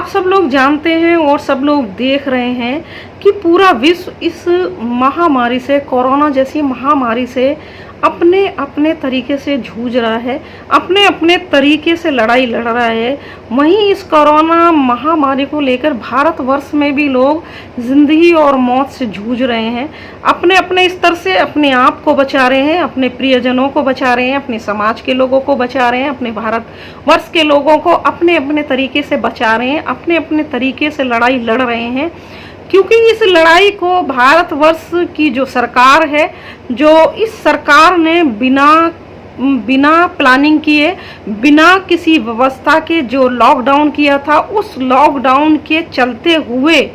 आप सब लोग जानते हैं और सब लोग देख रहे हैं कि पूरा विश्व इस महामारी से, कोरोना जैसी महामारी से अपने अपने तरीके से जूझ रहा है, अपने अपने तरीके से लड़ाई लड़ रहा है। वहीं इस कोरोना महामारी को लेकर भारतवर्ष में भी लोग जिंदगी और मौत से जूझ रहे हैं। अपने अपने स्तर से अपने आप को बचा रहे हैं, अपने प्रियजनों को बचा रहे हैं, अपने समाज के लोगों को बचा रहे हैं, अपने भारतवर्ष के लोगों को अपने अपने तरीके से बचा रहे हैं, अपने अपने तरीके से लड़ाई लड़ रहे हैं। क्योंकि इस लड़ाई को भारतवर्ष की जो सरकार है, जो इस सरकार ने बिना प्लानिंग किए, बिना किसी व्यवस्था के जो लॉकडाउन किया था, उस लॉकडाउन के चलते हुए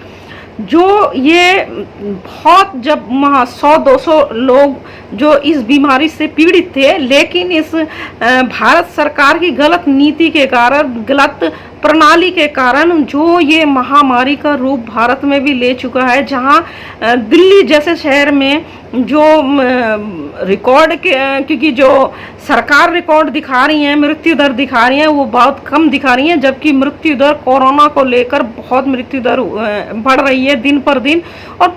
जो ये बहुत जब 100-200 लोग जो इस बीमारी से पीड़ित थे, लेकिन इस भारत सरकार की गलत नीति के कारण, गलत प्रणाली के कारण जो ये महामारी का रूप भारत में भी ले चुका है, जहां दिल्ली जैसे शहर में जो रिकॉर्ड के, क्योंकि जो सरकार रिकॉर्ड दिखा रही है, मृत्यु दर दिखा रही है, वो बहुत कम दिखा रही है, जबकि मृत्यु दर कोरोना को लेकर बहुत मृत्यु दर बढ़ रही है दिन पर दिन। और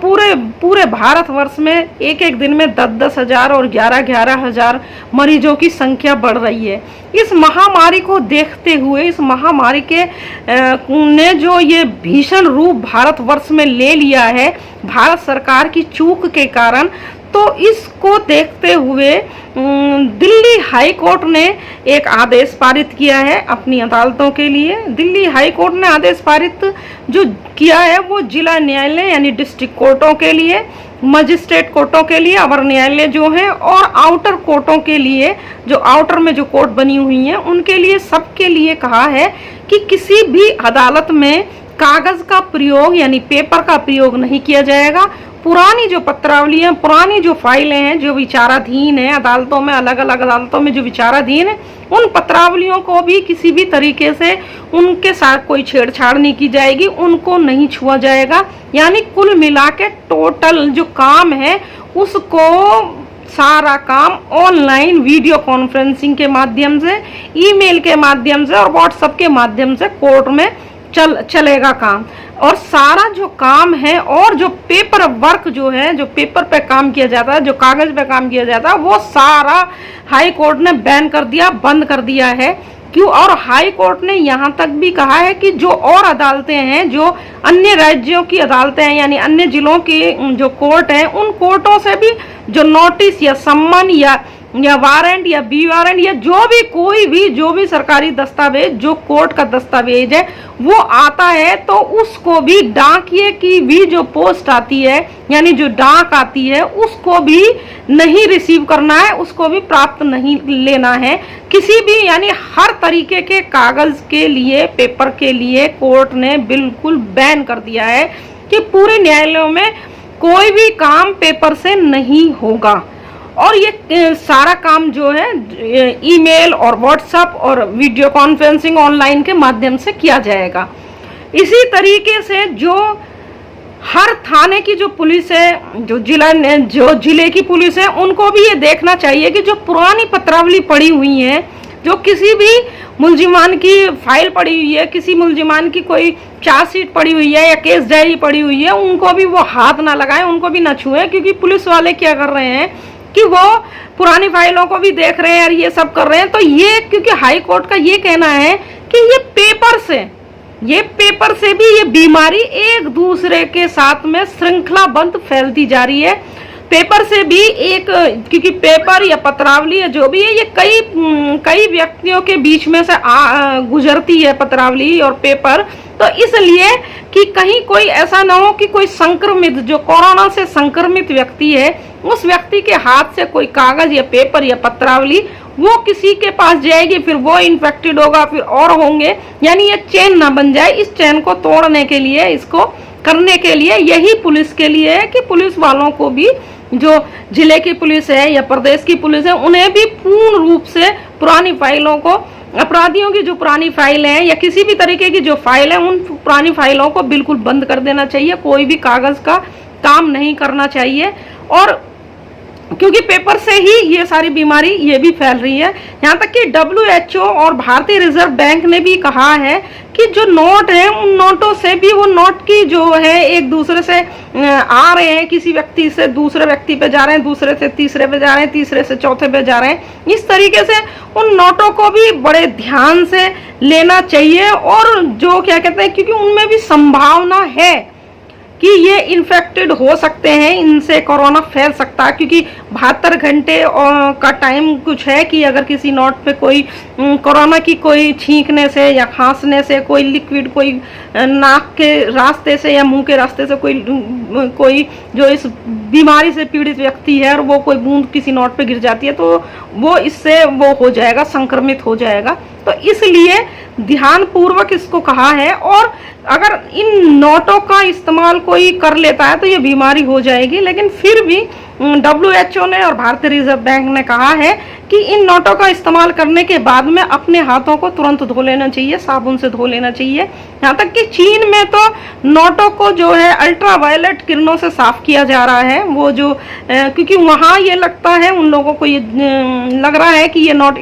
पूरे भारतवर्ष में एक एक दिन में 10-10 हज़ार और 11-11 हज़ार मरीजों की संख्या बढ़ रही है। इस महामारी को देखते हुए, इस महामारी के ने जो ये भीषण रूप भारतवर्ष में ले लिया है भारत सरकार की चूक के कारण, तो इसको देखते हुए दिल्ली हाई कोर्ट ने एक आदेश पारित किया है अपनी अदालतों के लिए। दिल्ली हाई कोर्ट ने आदेश पारित जो किया है वो जिला न्यायालय यानी डिस्ट्रिक्ट कोर्टों के लिए, मजिस्ट्रेट कोर्टों के लिए, अवर न्यायालय जो है, और आउटर कोर्टों के लिए, जो आउटर में जो कोर्ट बनी हुई हैं उनके लिए, सबके लिए कहा है कि किसी भी अदालत में कागज का प्रयोग यानी पेपर का प्रयोग नहीं किया जाएगा। पुरानी जो पत्रावली है, पुरानी जो फाइलें हैं जो विचाराधीन है अदालतों में, अलग अलग अदालतों में जो विचाराधीन है, उन पत्रावलियों को भी किसी भी तरीके से उनके साथ कोई छेड़छाड़ नहीं की जाएगी, उनको नहीं छुआ जाएगा। यानी कुल मिला के टोटल जो काम है उसको, सारा काम ऑनलाइन वीडियो कॉन्फ्रेंसिंग के माध्यम से, ईमेल के माध्यम से और व्हाट्सएप के माध्यम से कोर्ट में चलेगा काम। और सारा जो काम है और जो पेपर वर्क जो है, जो पेपर पे काम किया जाता है, जो कागज पे काम किया जाता है, वो सारा हाई कोर्ट ने बैन कर दिया, बंद कर दिया है। क्यों? और हाई कोर्ट ने यहाँ तक भी कहा है कि जो और अदालतें हैं, जो अन्य राज्यों की अदालतें हैं यानी अन्य जिलों की जो कोर्ट हैं, उन कोर्टों से भी जो नोटिस या सम्मन या वारंट या बी वारंट या जो भी सरकारी दस्तावेज, जो कोर्ट का दस्तावेज है वो आता है, तो उसको भी डाकिये की भी जो पोस्ट आती है यानी जो डाक आती है उसको भी नहीं रिसीव करना है, उसको भी प्राप्त नहीं लेना है किसी भी। यानी हर तरीके के कागज के लिए, पेपर के लिए कोर्ट ने बिल्कुल बैन कर दिया है कि पूरे न्यायालयों में कोई भी काम पेपर से नहीं होगा। और ये सारा काम जो है ईमेल और व्हाट्सएप और वीडियो कॉन्फ्रेंसिंग ऑनलाइन के माध्यम से किया जाएगा। इसी तरीके से जो हर थाने की जो पुलिस है, जो जिले की पुलिस है, उनको भी ये देखना चाहिए कि जो पुरानी पत्रावली पड़ी हुई है, जो किसी भी मुलजिमान की फाइल पड़ी हुई है, किसी मुलजिमान की कोई चार्जशीट पड़ी हुई है या केस डायरी पड़ी हुई है, उनको भी वो हाथ ना लगाएं, उनको भी ना छुएं। क्योंकि पुलिस वाले क्या कर रहे हैं कि वो पुरानी फाइलों को भी देख रहे हैं और ये सब कर रहे हैं। तो ये, क्योंकि हाई कोर्ट का ये कहना है कि ये पेपर से भी ये बीमारी एक दूसरे के साथ में श्रृंखलाबद्ध फैलती जा रही है। पेपर से भी क्योंकि पेपर या पत्रावली या जो भी है, ये कई व्यक्तियों के बीच में से गुजरती है पत्रावली और पेपर। तो इसलिए कि कहीं कोई ऐसा ना हो कि कोई संक्रमित, जो कोरोना से संक्रमित व्यक्ति है, उस व्यक्ति के हाथ से कोई कागज या पेपर या पत्रावली वो किसी के पास जाएगी, फिर वो इन्फेक्टेड होगा, फिर और होंगे। यानी ये चेन ना बन जाए। इस चेन को तोड़ने के लिए, इसको करने के लिए यही पुलिस के लिए है कि पुलिस वालों को भी, जो जिले की पुलिस है या प्रदेश की पुलिस है, उन्हें भी पूर्ण रूप से पुरानी फाइलों को, अपराधियों की जो पुरानी फाइल है या किसी भी तरीके की जो फाइल है, उन पुरानी फाइलों को बिल्कुल बंद कर देना चाहिए। कोई भी कागज का काम नहीं करना चाहिए। और क्योंकि पेपर से ही ये सारी बीमारी ये भी फैल रही है। यहाँ तक कि WHO और भारतीय रिजर्व बैंक ने भी कहा है कि जो नोट है उन नोटों से भी, वो नोट की जो है एक दूसरे से आ रहे हैं, किसी व्यक्ति से दूसरे व्यक्ति पे जा रहे हैं, दूसरे से तीसरे पे जा रहे हैं, तीसरे से चौथे पे जा रहे हैं। इस तरीके से उन नोटों को भी बड़े ध्यान से लेना चाहिए। और जो क्या कहते हैं, क्योंकि उनमें भी संभावना है कि ये इन्फेक्टेड हो सकते हैं, इनसे कोरोना फैल सकता है। क्योंकि 72 घंटे का टाइम कुछ है कि अगर किसी नोट पे कोई कोरोना की कोई छींकने से या खांसने से, कोई लिक्विड कोई नाक के रास्ते से या मुंह के रास्ते से कोई जो इस बीमारी से पीड़ित व्यक्ति है और वो कोई बूंद किसी नोट पे गिर जाती है तो वो इससे वो हो जाएगा, संक्रमित हो जाएगा। तो इसलिए ध्यानपूर्वक इसको कहा है। और अगर इन नोटों का इस्तेमाल कोई कर लेता है तो ये बीमारी हो जाएगी। लेकिन फिर भी WHO ने और भारतीय रिजर्व बैंक ने कहा है कि इन नोटों का इस्तेमाल करने के बाद में अपने हाथों को तुरंत धो लेना चाहिए, साबुन से धो लेना चाहिए। यहाँ तक कि चीन में तो नोटों को जो है अल्ट्रावायलेट किरणों से साफ किया जा रहा है। वो जो क्योंकि वहाँ ये लगता है, उन लोगों को ये लग रहा है कि ये नोट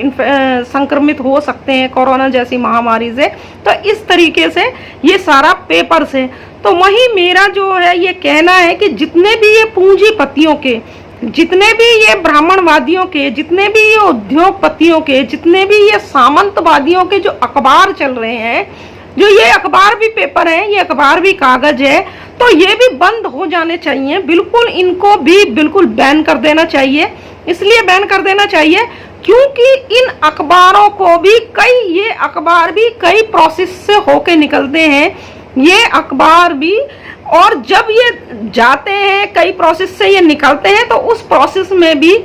संक्रमित हो सकते हैं कोरोना जैसी महामारी से। तो इस तरीके से ये सारा पेपर से। तो वही मेरा जो है ये कहना है कि जितने भी ये पूंजीपतियों के, जितने भी ये ब्राह्मणवादियों के, जितने भी ये उद्योगपतियों के, जितने भी ये सामंतवादियों के जो अखबार चल रहे हैं, जो ये अखबार भी पेपर हैं, ये अखबार भी कागज है, तो ये भी बंद हो जाने चाहिए। बिल्कुल इनको भी बिल्कुल बैन कर देना चाहिए। इसलिए बैन कर देना चाहिए क्योंकि इन अखबारों को भी ये अखबार भी कई प्रोसेस से होके निकलते हैं, ये अखबार भी। और जब ये जाते हैं, कई प्रोसेस से ये निकलते हैं, तो उस प्रोसेस में भी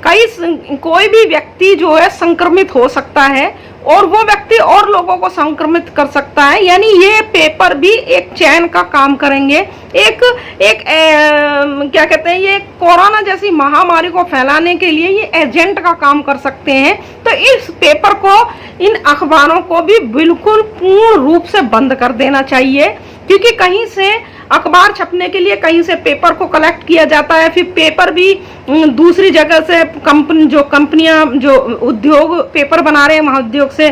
कोई भी व्यक्ति जो है संक्रमित हो सकता है और वो व्यक्ति और लोगों को संक्रमित कर सकता है। यानी ये पेपर भी एक चैन का काम करेंगे, एक क्या कहते हैं, ये कोरोना जैसी महामारी को फैलाने के लिए ये एजेंट का काम कर सकते हैं। तो इस पेपर को, इन अखबारों को भी बिल्कुल पूर्ण रूप से बंद कर देना चाहिए। क्योंकि कहीं से अखबार छपने के लिए कहीं से पेपर को कलेक्ट किया जाता है, फिर पेपर भी दूसरी जगह से कंपनियां जो उद्योग पेपर बना रहे हैं वहाँ उद्योग से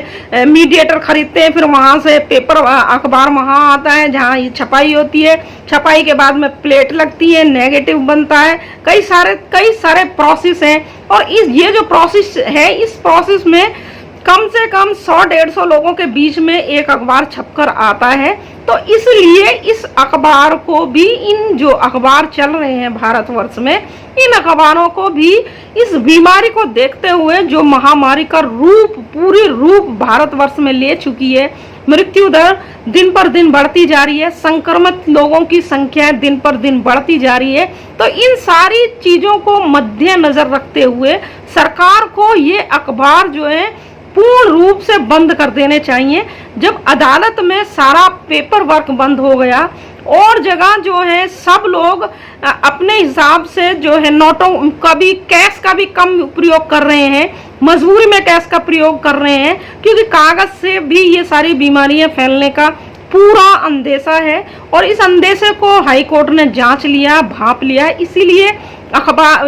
मीडिएटर खरीदते हैं, फिर वहाँ से पेपर अखबार वहाँ आता है जहाँ ये छपाई होती है। छपाई के बाद में प्लेट लगती है, नेगेटिव बनता है, कई सारे प्रोसेस हैं। और ये जो प्रोसेस है, इस प्रोसेस में कम से कम 100-150 लोगों के बीच में एक अखबार छपकर आता है। तो इसलिए इस अखबार को भी, इन जो अखबार चल रहे हैं भारतवर्ष में, इन अखबारों को भी इस बीमारी को देखते हुए, जो महामारी का पूरी रूप भारतवर्ष में ले चुकी है, मृत्यु दर दिन पर दिन बढ़ती जा रही है, संक्रमित लोगों की संख्या दिन पर दिन बढ़ती जा रही है। तो इन सारी चीजों को मद्देनजर रखते हुए सरकार को ये अखबार जो है पूर्ण रूप से बंद कर देने चाहिए। जब अदालत में सारा पेपर वर्क बंद हो गया और जगह जो है सब लोग अपने हिसाब से जो है नोटों का भी, कैश का भी कम प्रयोग कर रहे हैं, मजबूरी में कैश का प्रयोग कर रहे हैं, क्योंकि कागज से भी ये सारी बीमारियां फैलने का पूरा अंदेशा है। और इस अंदेशे को हाई कोर्ट ने जांच लिया, भांप लिया,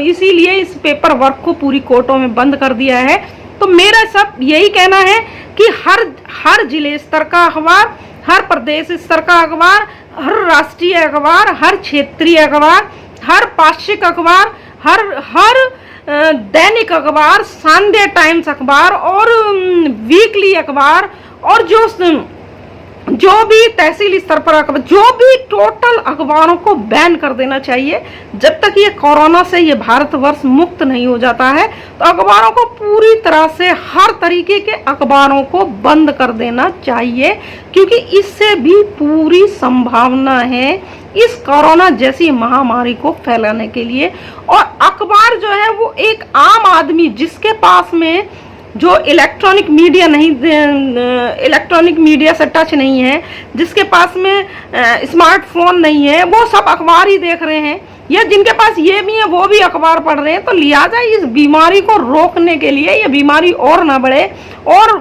इसीलिए इस पेपर वर्क को पूरी कोर्टों में बंद कर दिया है। तो मेरा सब यही कहना है कि हर जिले स्तर का अखबार, हर प्रदेश स्तर का अखबार, हर राष्ट्रीय अखबार, हर क्षेत्रीय अखबार, हर पाक्षिक अखबार, हर दैनिक अखबार, संडे टाइम्स अखबार और वीकली अखबार, और जो भी तहसील स्तर पर अखबार, जो भी टोटल अखबारों को बैन कर देना चाहिए। जब तक ये कोरोना से ये भारतवर्ष मुक्त नहीं हो जाता है तो अखबारों को पूरी तरह से, हर तरीके के अखबारों को बंद कर देना चाहिए, क्योंकि इससे भी पूरी संभावना है इस कोरोना जैसी महामारी को फैलाने के लिए। और अखबार जो है वो एक आम आदमी जिसके पास में जो इलेक्ट्रॉनिक मीडिया से टच नहीं है, जिसके पास में स्मार्टफोन नहीं है, वो सब अखबार ही देख रहे हैं, या जिनके पास ये भी है वो भी अखबार पढ़ रहे हैं। तो लिहाजा इस बीमारी को रोकने के लिए, ये बीमारी और ना बढ़े और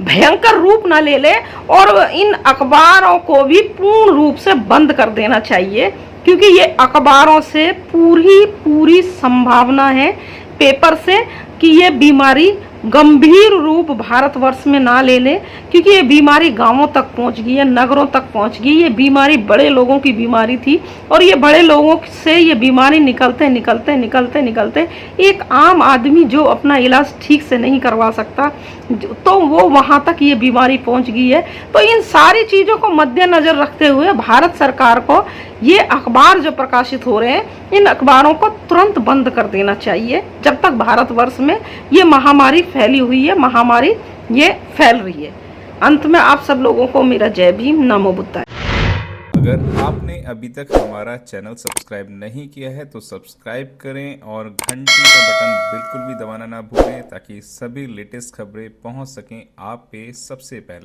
भयंकर रूप ना ले ले, और इन अखबारों को भी पूर्ण रूप से बंद कर देना चाहिए। क्योंकि ये अखबारों से पूरी पूरी संभावना है, पेपर से, कि ये बीमारी गंभीर रूप भारतवर्ष में ना ले ले, क्योंकि ये बीमारी गांवों तक पहुंच गई है, नगरों तक पहुंच गई। ये बीमारी बड़े लोगों की बीमारी थी और ये बड़े लोगों से ये बीमारी निकलते निकलते निकलते निकलते एक आम आदमी जो अपना इलाज ठीक से नहीं करवा सकता, तो वो वहां तक ये बीमारी पहुंच गई है। तो इन सारी चीजों को मद्देनजर रखते हुए भारत सरकार को ये अखबार जो प्रकाशित हो रहे हैं, इन अखबारों को तुरंत बंद कर देना चाहिए जब तक भारतवर्ष में ये महामारी फैली हुई है, महामारी ये फैल रही है। अंत में आप सब लोगों को मेरा जय भीम, नमो बुद्धाय। अगर आपने अभी तक हमारा चैनल सब्सक्राइब नहीं किया है तो सब्सक्राइब करें और घंटी का बटन बिल्कुल भी दबाना ना भूलें, ताकि सभी लेटेस्ट खबरें पहुंच सकें आप पे सबसे पहले।